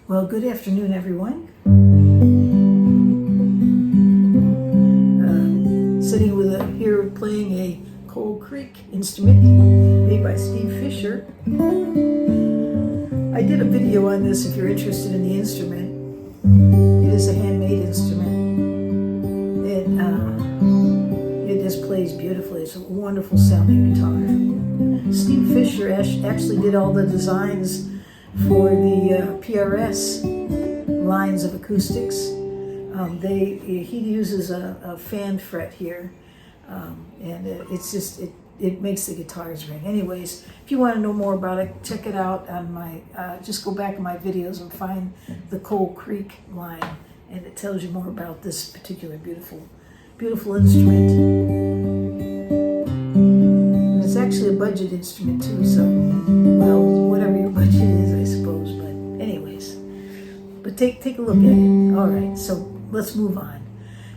Well, good afternoon, everyone. Sitting here playing a Coal Creek instrument made by Steve Fischer. I did a video on this if you're interested in the instrument. It is a handmade instrument. It just plays beautifully. It's a wonderful sounding guitar. Steve Fischer actually did all the designs for the PRS lines of acoustics. He uses a fan fret here, and it makes the guitars ring. Anyways, if you want to know more about it, check it out on my, just go back in my videos and find the Coal Creek line, and it tells you more about this particular beautiful instrument. And it's actually a budget instrument too, so, well, whatever your budget is, I suppose, but anyways. But take a look at it. All right, so let's move on.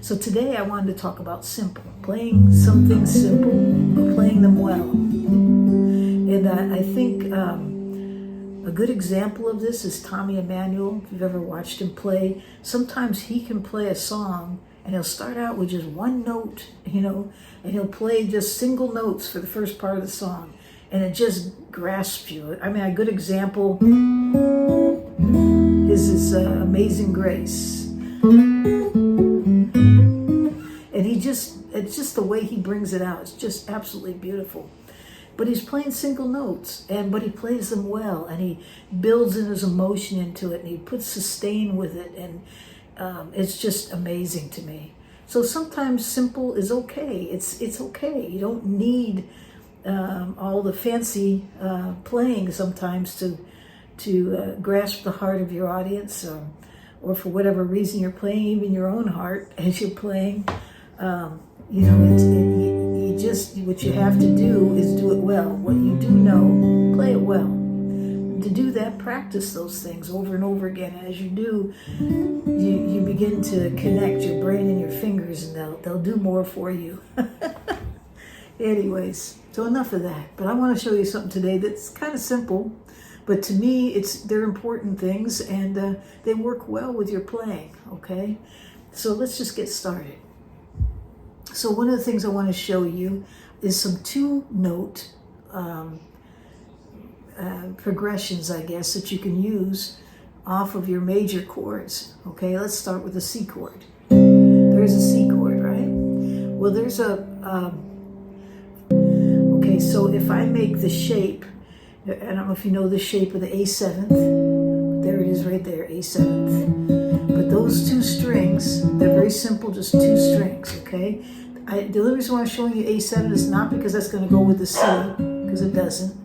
So today I wanted to talk about simple, playing something simple, but playing them well. And I think a good example of this is Tommy Emmanuel. If you've ever watched him play, sometimes he can play a song and he'll start out with just one note, and he'll play just single notes for the first part of the song, and it just grasps you. I mean, a good example is his Amazing Grace. And it's just the way he brings it out. It's just absolutely beautiful. But he's playing single notes, but he plays them well, and he builds in his emotion into it, and he puts sustain with it, and it's just amazing to me. So sometimes simple is okay. It's okay. You don't need all the fancy playing sometimes to grasp the heart of your audience, or for whatever reason you're playing, even your own heart as you're playing. What you have to do is do it well. What you do know, play it well. To do that, practice those things over and over again. And as you do, you begin to connect your brain and your fingers, and they'll do more for you. Anyways, so enough of that. But I want to show you something today that's kind of simple, but to me, they're important things, and they work well with your playing. Okay, so let's just get started. So one of the things I want to show you is some 2-note progressions, I guess, that you can use off of your major chords. Okay, let's start with the C chord. There's a C chord, right? Well, there's okay, so if I make the shape, I don't know if you know the shape of the A7th. There it is right there, A7th. But those 2 strings, they're very simple, just 2 strings, okay? The only reason why I'm showing you A7 is not because that's going to go with the C, because it doesn't.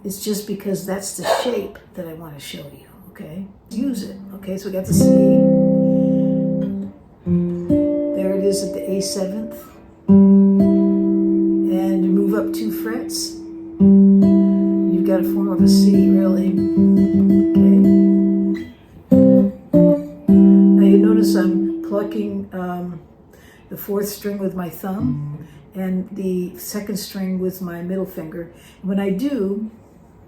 It's just because that's the shape that I want to show you, okay? Use it, okay? So we got the C. There it is at the A7th. And you move up 2 frets. You've got a form of a C, really. Okay. Now you notice I'm plucking the 4th string with my thumb and the 2nd string with my middle finger. When I do,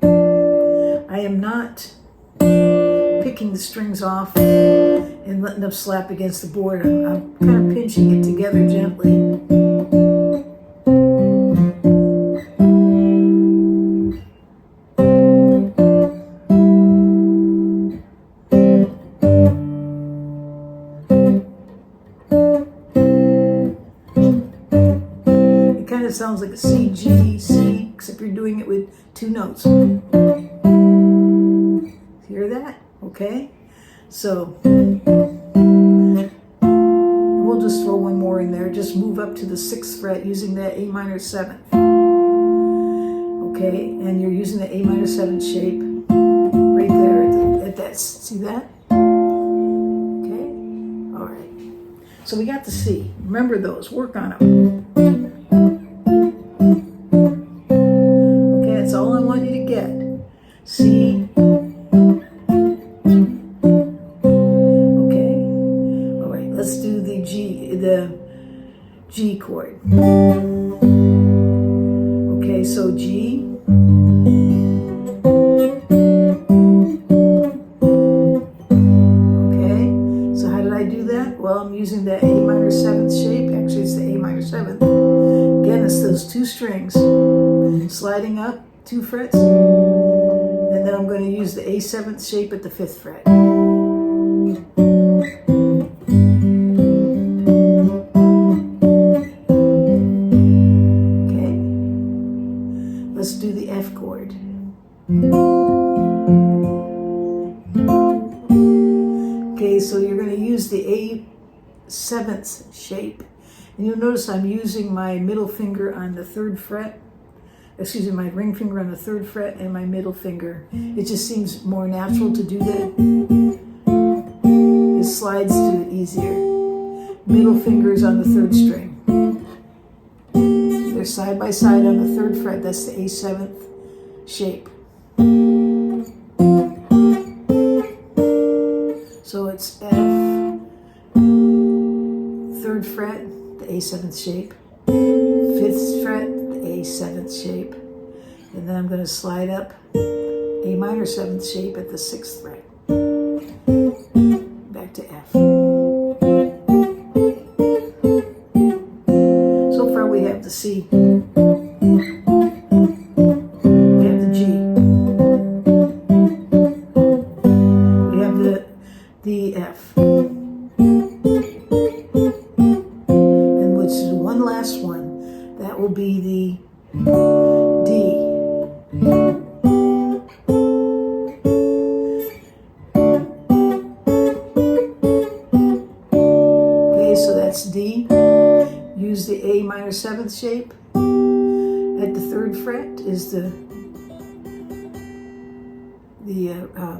I am not picking the strings off and letting them slap against the board. I'm kind of pinching it together gently. It sounds like a C, G, C, except you're doing it with 2 notes. Hear that? Okay. So we'll just throw one more in there. Just move up to the 6th fret using that A minor 7th. Okay, and you're using the A minor 7th shape right there at that. See that? Okay. All right. So we got the C. Remember those. Work on them. That's all I want you to get. C. Okay. All right, let's do the G chord. Okay, so G. sliding up 2 frets, and then I'm going to use the A7th shape at the 5th fret. Okay, let's do the F chord. Okay, so you're going to use the A7th shape, and you'll notice I'm using my middle finger on the 3rd fret. Excuse me, my ring finger on the 3rd fret and my middle finger. It just seems more natural to do that. It slides to it easier. Middle finger is on the 3rd string. They're side by side on the 3rd fret. That's the A7th shape. So it's F, 3rd fret, the A7th shape, 5th fret, the A7th shape, and then I'm going to slide up A minor 7th shape at the 6th fret, back to F. So far we have the C, we have the G, we have the F, and which is one last one, that will be the D. Okay, so that's D. Use the A minor 7th shape. At the 3rd fret is the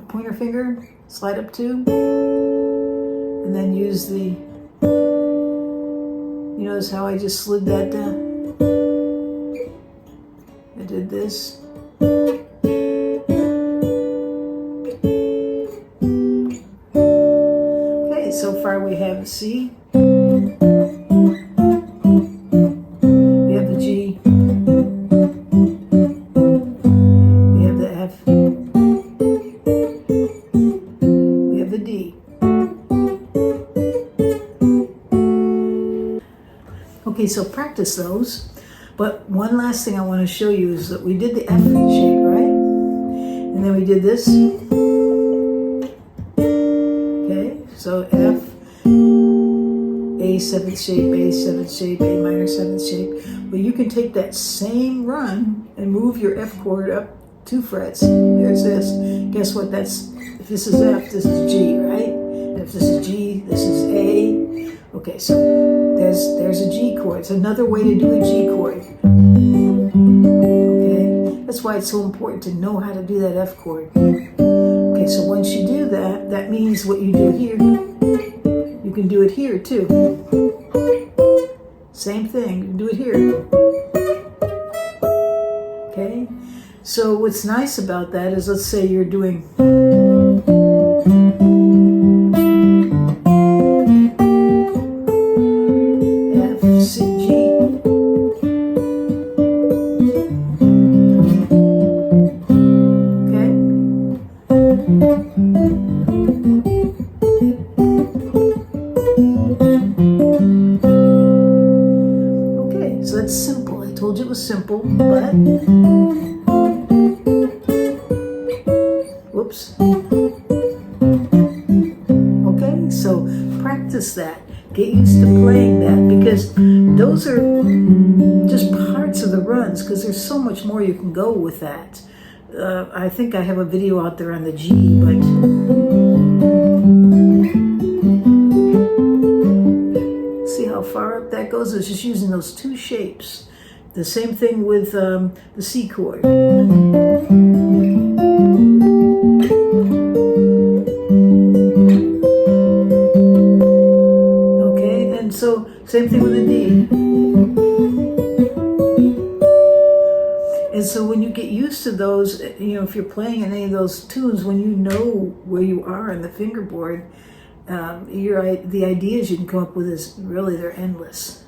pointer finger, slide up 2, and then use the, you notice how I just slid that down? I did this. Okay, so far we have the C, we have the G, we have the F, we have the D. Okay, so practice those. But one last thing I want to show you is that we did the F shape, right? And then we did this. Okay, so F, A7th shape, A7th shape, A minor 7th shape. But you can take that same run and move your F chord up 2 frets. There's this. Guess what? That's, if this is F, this is G, right? And if this is G, this is A. Okay, so there's a G chord. It's another way to do a G chord. Okay, that's why it's so important to know how to do that F chord. Okay, so once you do that, that means what you do here, you can do it here too. Same thing, you can do it here. Okay, so what's nice about that is, let's say you're doing simple, but whoops. Okay, so practice that. Get used to playing that, because those are just parts of the runs, because there's so much more you can go with that. I think I have a video out there on the G, but see how far up that goes? It's just using those 2 shapes. The same thing with the C chord. Okay, and so same thing with the D. And so when you get used to those, you know, if you're playing in any of those tunes, when you know where you are on the fingerboard, the ideas you can come up with is really, they're endless.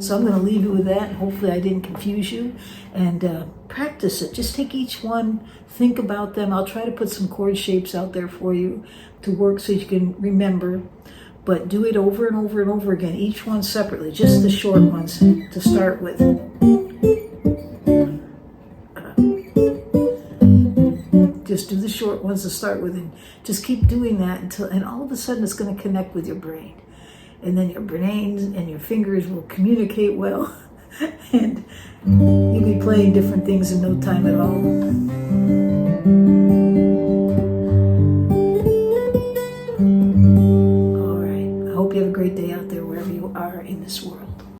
So I'm going to leave you with that. Hopefully I didn't confuse you. And practice it. Just take each one, think about them. I'll try to put some chord shapes out there for you to work so you can remember. but do it over and over and over again, each one separately, just the short ones to start with. Just do the short ones to start with, and just keep doing that and all of a sudden it's going to connect with your brain. And then your brain and your fingers will communicate well, and you'll be playing different things in no time at all.